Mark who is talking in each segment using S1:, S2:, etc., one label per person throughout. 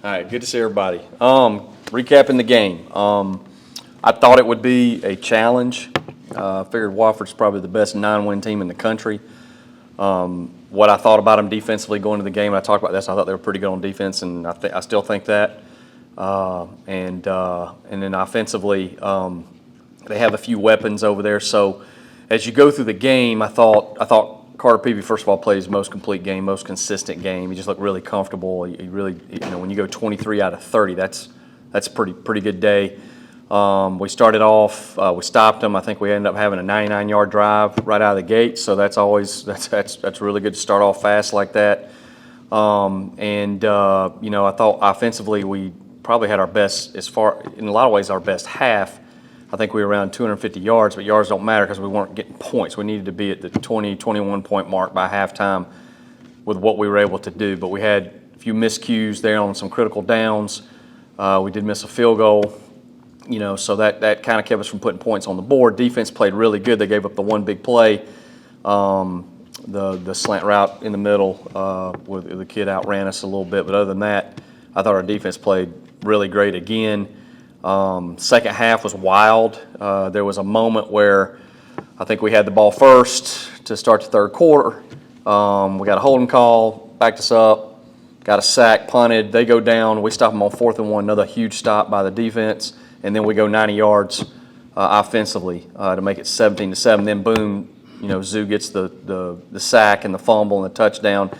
S1: All right, good to see everybody. Recapping the game. I thought it would be a challenge. Figured Wofford's probably the best 9-win team in the country. What I thought about them defensively going into the game, and I talked about this, I thought they were pretty good on defense, and I still think that. And then offensively, they have a few weapons over there. So as you go through the game, I thought Carter Peavy, first of all, played his most complete game, most consistent game. He just looked really comfortable. He really, when you go 23 out of 30, that's a pretty good day. We started off, we stopped them. I think we ended up having a 99-yard drive right out of the gate. So that's really good to start off fast like that. I thought offensively we probably had our best, in a lot of ways, our best half. I think we were around 250 yards, but yards don't matter because we weren't getting points. We needed to be at the 20, 21-point mark by halftime with what we were able to do. But we had a few miscues there on some critical downs. We did miss a field goal, so that kind of kept us from putting points on the board. Defense played really good. They gave up the one big play, the slant route in the middle, where the kid outran us a little bit. But other than that, I thought our defense played really great again. Second half was wild. There was a moment where I think we had the ball first to start the third quarter. We got a holding call, backed us up, got a sack, punted. They go down. We stop them on 4th and 1, another huge stop by the defense, and then we go 90 yards offensively to make it 17-7. Then boom, Zoo gets the sack and the fumble and the touchdown.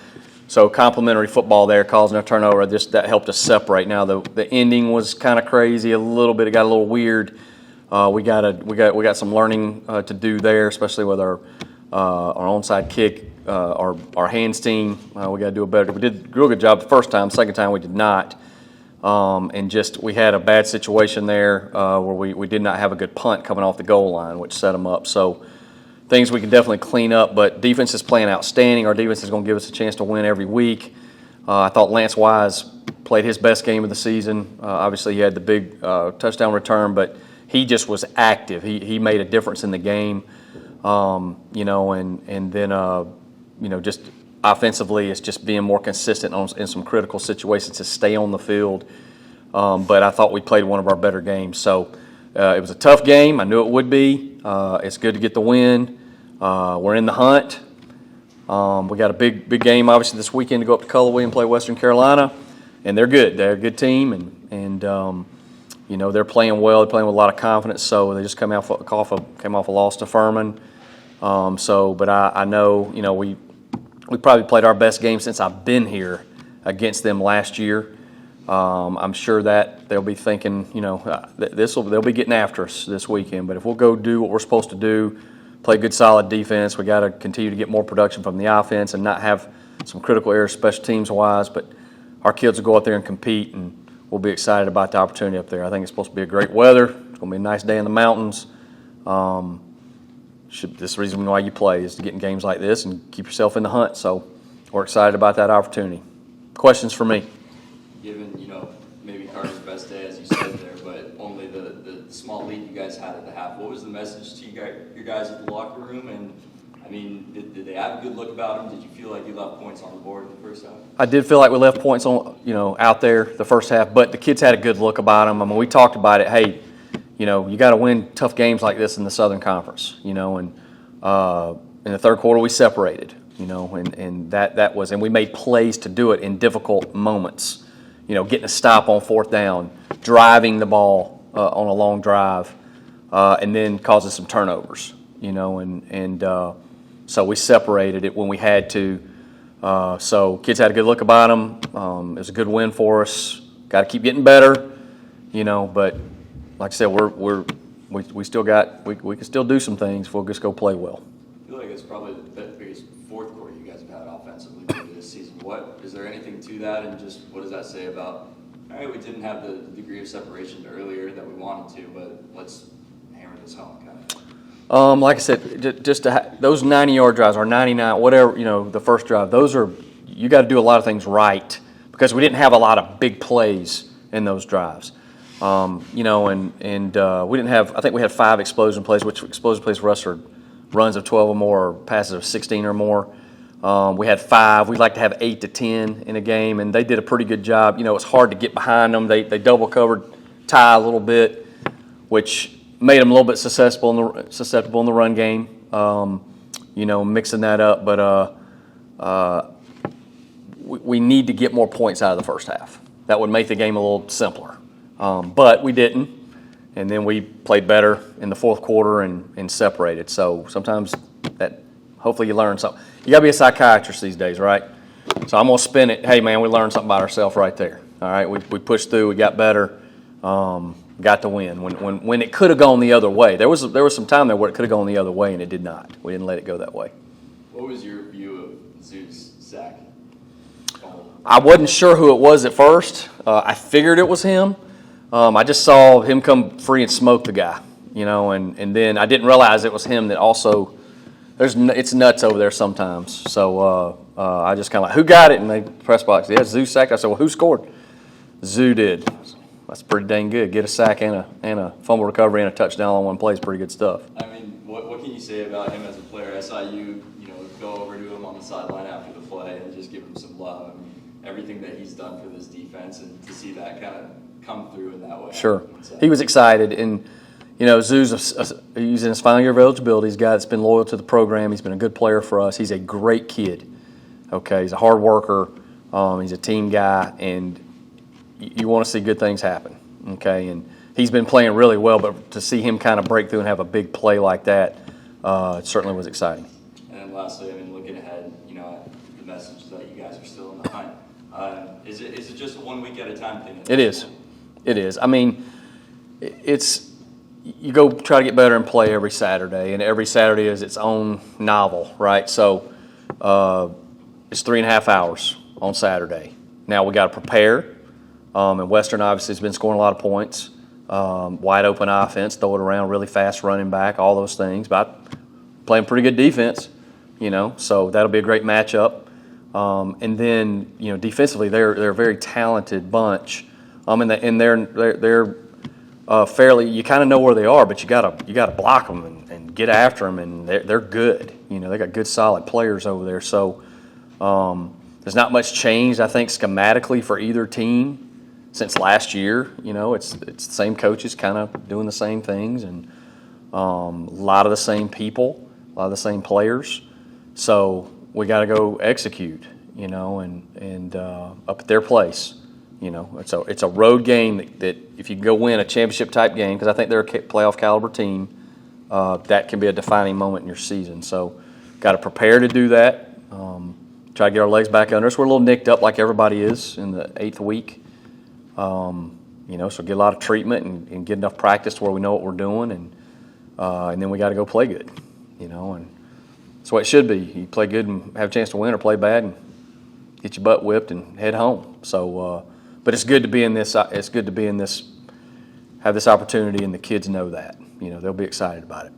S1: So complimentary football there, causing a turnover. That helped us separate. Now the ending was kind of crazy a little bit. It got a little weird. We got some learning to do there, especially with our onside kick, our hands team. We got to do a better. We did a real good job the first time. Second time we did not. We had a bad situation there where we did not have a good punt coming off the goal line, which set them up. So things we can definitely clean up, but defense is playing outstanding. Our defense is going to give us a chance to win every week. I thought Lance Wise played his best game of the season. Obviously, he had the big touchdown return, but he just was active. He made a difference in the game, just offensively, it's just being more consistent in some critical situations to stay on the field. But I thought we played one of our better games. So it was a tough game. I knew it would be. It's good to get the win. We're in the hunt. We got a big game, obviously, this weekend to go up to Cullowhee and play Western Carolina, and they're good. They're a good team, and they're playing well. They're playing with a lot of confidence. So they just came off a loss to Furman. But I know we probably played our best game since I've been here against them last year. I'm sure that they'll be thinking, they'll be getting after us this weekend. But if we'll go do what we're supposed to do, play good, solid defense, we got to continue to get more production from the offense and not have some critical errors, special teams wise. But our kids will go out there and compete, and we'll be excited about the opportunity up there. I think it's supposed to be a great weather. It's going to be a nice day in the mountains. This is the reason why you play is to get in games like this and keep yourself in the hunt. So we're excited about that opportunity. Questions for me?
S2: Given, maybe Carter's best day, as you said there, but only the small lead you guys had at the half, what was the message to your guys at the locker room? And, did they have a good look about them? Did you feel like you left points on the board in the first half?
S1: I did feel like we left points on, out there the first half, but the kids had a good look about them. We talked about it. Hey, you got to win tough games like this in the Southern Conference, and in the third quarter we separated, and we made plays to do it in difficult moments. Getting a stop on 4th down, driving the ball on a long drive, and then causing some turnovers, so we separated it when we had to. So kids had a good look about them. It was a good win for us. Got to keep getting better, but like I said, we still got we can still do some things if we'll just go play well.
S2: I feel like it's probably the biggest fourth quarter you guys have had offensively this season. Is there anything to that, and just what does that say about, all right, we didn't have the degree of separation earlier that we wanted to, but let's hammer this home kind of thing?
S1: Like I said, just those 90-yard drives or 99, whatever, the first drive, you got to do a lot of things right because we didn't have a lot of big plays in those drives. We didn't have, I think we had 5 explosion plays, which explosion plays for us are runs of 12 or more or passes of 16 or more. We had 5. We'd like to have 8 to 10 in a game, and they did a pretty good job. It's hard to get behind them. They double covered Ty a little bit, which made them a little bit susceptible in the run game. Mixing that up, but we need to get more points out of the first half. That would make the game a little simpler, but we didn't, and then we played better in the fourth quarter and separated. So sometimes hopefully you learn something. You got to be a psychiatrist these days, right? So I'm going to spin it. Hey, man, we learned something about ourselves right there. All right, we pushed through. We got better. Got the win. When it could have gone the other way. There was some time there where it could have gone the other way, and it did not. We didn't let it go that way.
S2: What was your view of Zoo's sack?
S1: I wasn't sure who it was at first. I figured it was him. I just saw him come free and smoke the guy, and then I didn't realize it was him that also. It's nuts over there sometimes. So I just kind of like, who got it? And they press box. Yeah, Zoo sacked. I said, well, who scored? Zoo did. That's pretty dang good. Get a sack and a fumble recovery and a touchdown on one play is pretty good stuff.
S2: I mean, what can you say about him as a player? I saw you go over to him on the sideline after the play and just give him some love. I mean, everything that he's done for this defense, and to see that kind of come through in that way.
S1: Sure. He was excited, and Zoo's he's in his final year of eligibility. He's a guy that's been loyal to the program. He's been a good player for us. He's a great kid. Okay, he's a hard worker. He's a team guy, and you want to see good things happen. Okay, and he's been playing really well, but to see him kind of break through and have a big play like that, it certainly was exciting.
S2: And then lastly, I mean, looking ahead, the message that you guys are still in the hunt. Is it just a 1 week at a time thing?
S1: It is. It is. I mean, it's. You go try to get better and play every Saturday, and every Saturday is its own novel, right? So it's 3.5 hours on Saturday. Now we got to prepare, and Western obviously has been scoring a lot of points. Wide open offense, throw it around, really fast running back, all those things. But playing pretty good defense, so that'll be a great matchup. And then defensively, they're a very talented bunch, and they're fairly, you kind of know where they are, but you gotta block them and get after them, and they're good. They got good, solid players over there. So there's not much change, I think, schematically for either team since last year. It's the same coaches kind of doing the same things, and a lot of the same people, a lot of the same players. So we got to go execute, and up at their place. It's a road game that if you can go win a championship type game, because I think they're a playoff caliber team, that can be a defining moment in your season. So, got to prepare to do that. Try to get our legs back under us. We're a little nicked up like everybody is in the 8th week. So get a lot of treatment and get enough practice to where we know what we're doing, and then we got to go play good. And that's what it should be. You play good and have a chance to win, or play bad and get your butt whipped and head home. So. But it's good to be in this. It's good to be in this. Have this opportunity, and the kids know that. They'll be excited about it.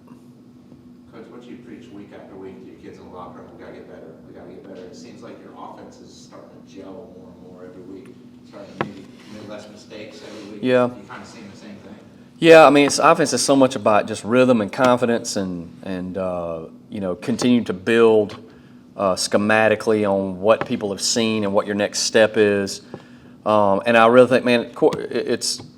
S3: Coach, what you preach week after week to your kids in the locker room, we got to get better. We got to get better. It seems like your offense is starting to gel more and more every week. Starting to make less mistakes every week.
S1: Yeah.
S3: You kind of seeing the same thing.
S1: Yeah, I mean, offense is so much about just rhythm and confidence, and continue to build schematically on what people have seen and what your next step is. And I really think, man,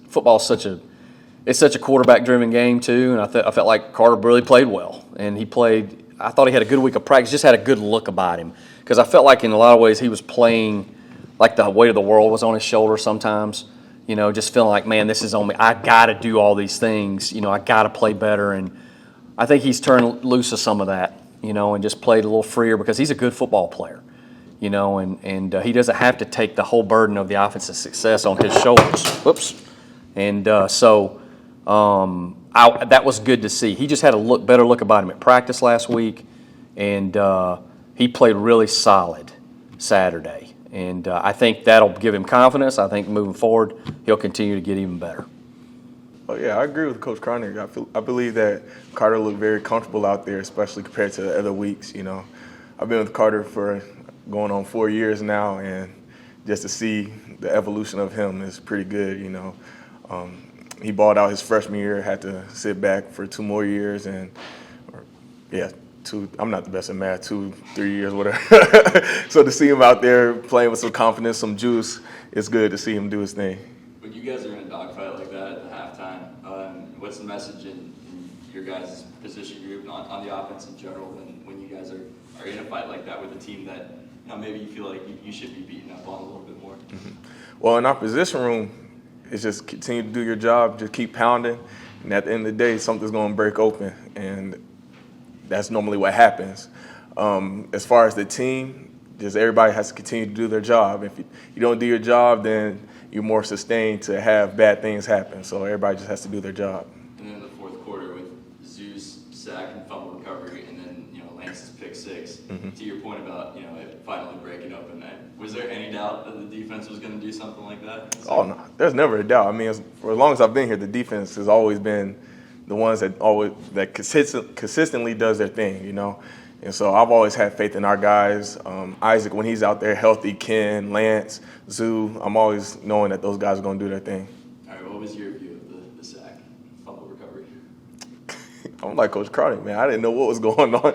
S1: football is such a quarterback-driven game too. And I felt like Carter really played well, and I thought he had a good week of practice. Just had a good look about him, because I felt like in a lot of ways he was playing like the weight of the world was on his shoulders sometimes. Just feeling like, man, this is on me. I got to do all these things. I got to play better, and I think he's turned loose of some of that. And just played a little freer, because he's a good football player. And he doesn't have to take the whole burden of the offensive success on his shoulders. Whoops. And that was good to see. He just had a better look about him at practice last week, and he played really solid Saturday. And I think that'll give him confidence. I think moving forward, he'll continue to get even better.
S4: Oh, yeah, I agree with Coach Cronic. I believe that Carter looked very comfortable out there, especially compared to the other weeks. I've been with Carter for going on 4 years now, and just to see the evolution of him is pretty good. He balled out his freshman year, had to sit back for 2 more years, and I'm not the best at math, 2, 3 years, whatever. So to see him out there playing with some confidence, some juice, it's good to see him do his thing.
S2: When you guys are in a dogfight like that at the halftime, what's the message in your guys' position group on the offense in general when you guys are in a fight like that with a team that maybe you feel like you should be beaten up on a little bit more?
S4: Mm-hmm. Well, in our position room, it's just continue to do your job, just keep pounding, and at the end of the day, something's going to break open, and that's normally what happens. As far as the team, just everybody has to continue to do their job. If you don't do your job, then you're more sustained to have bad things happen. So everybody just has to do their job.
S2: And then in the fourth quarter with Zoo's sack and fumble recovery, and then Lance's pick six.
S4: Mm-hmm.
S2: To your point about it finally breaking open, was there any doubt that the defense was going to do something like that?
S4: Oh no, there's never a doubt. I mean, for as long as I've been here, the defense has always been the ones that consistently does their thing, And so I've always had faith in our guys. Isaac, when he's out there healthy, Ken, Lance, Zoo, I'm always knowing that those guys are going to do their thing.
S2: All right, what was your view of the sack, fumble recovery?
S4: I'm like Coach Cronic, man. I didn't know what was going on.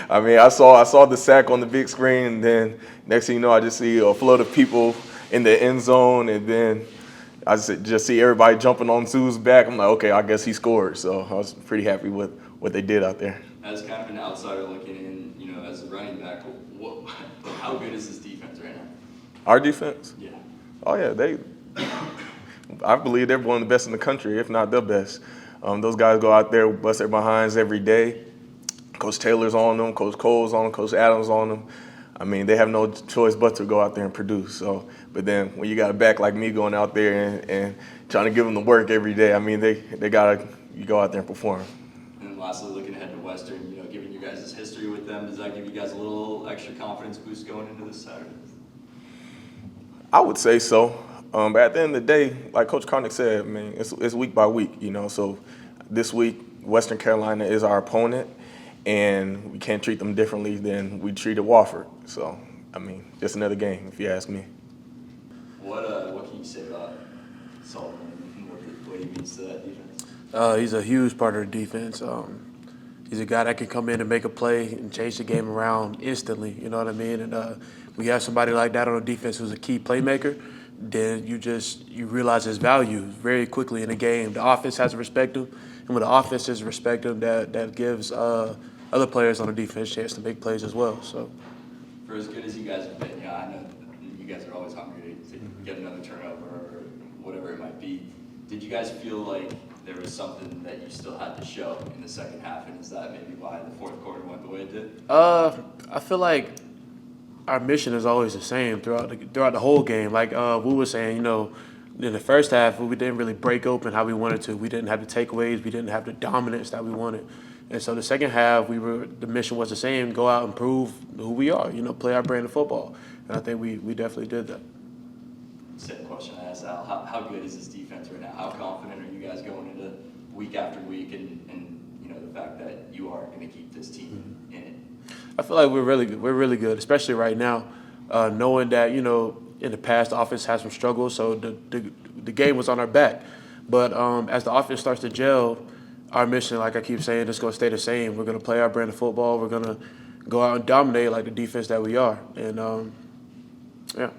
S4: I mean, I saw the sack on the big screen, and then next thing you know, I just see a flood of people in the end zone, and then I just see everybody jumping on Zoo's back. I'm like, okay, I guess he scored. So I was pretty happy with what they did out there.
S2: As kind of an outsider looking in, as a running back, how good is this defense right now?
S4: Our defense?
S2: Yeah.
S4: Oh, yeah. I believe they're one of the best in the country, if not the best. Those guys go out there, bust their behinds every day. Coach Taylor's on them, Coach Cole's on them, Coach Adams on them. I mean, they have no choice but to go out there and produce. So, but then when you got a back like me going out there and trying to give them the work every day, I mean, you go out there and perform.
S2: And then lastly, looking ahead to Western, given you guys' history with them, does that give you guys a little extra confidence boost going into this Saturday?
S4: I would say so. But at the end of the day, like Coach Cronic said, I mean, it's week by week, So this week, Western Carolina is our opponent, and we can't treat them differently than we treated Wofford. So, I mean, just another game, if you ask me.
S2: What can you say about Sullivan and what he means to that defense?
S5: He's a huge part of the defense. He's a guy that can come in and make a play and change the game around instantly, you know what I mean? And when you have somebody like that on the defense who's a key playmaker, then you realize his value very quickly in the game. The offense has to respect him, and when the offense has respect him, that gives other players on the defense a chance to make plays as well. So,
S2: for as good as you guys have been, I know you guys are always hungry to get another turnover or whatever it might be. Did you guys feel like there was something that you still had to show in the second half, and is that maybe why the fourth quarter went the way it did?
S5: I feel like our mission is always the same throughout the whole game. Like Woo was saying, in the first half, we didn't really break open how we wanted to. We didn't have the takeaways. We didn't have the dominance that we wanted. And so the second half, the mission was the same: go out and prove who we are. Play our brand of football. And I think we definitely did that.
S2: Same question I asked Al. How good is this defense right now? How confident are you guys going into week after week, and the fact that you are going to keep this team in it?
S5: I feel like we're really good, especially right now, knowing that in the past the offense had some struggles, so the game was on our back. But as the offense starts to gel, our mission, like I keep saying, is going to stay the same. We're going to play our brand of football. We're going to go out and dominate like the defense that we are. And yeah.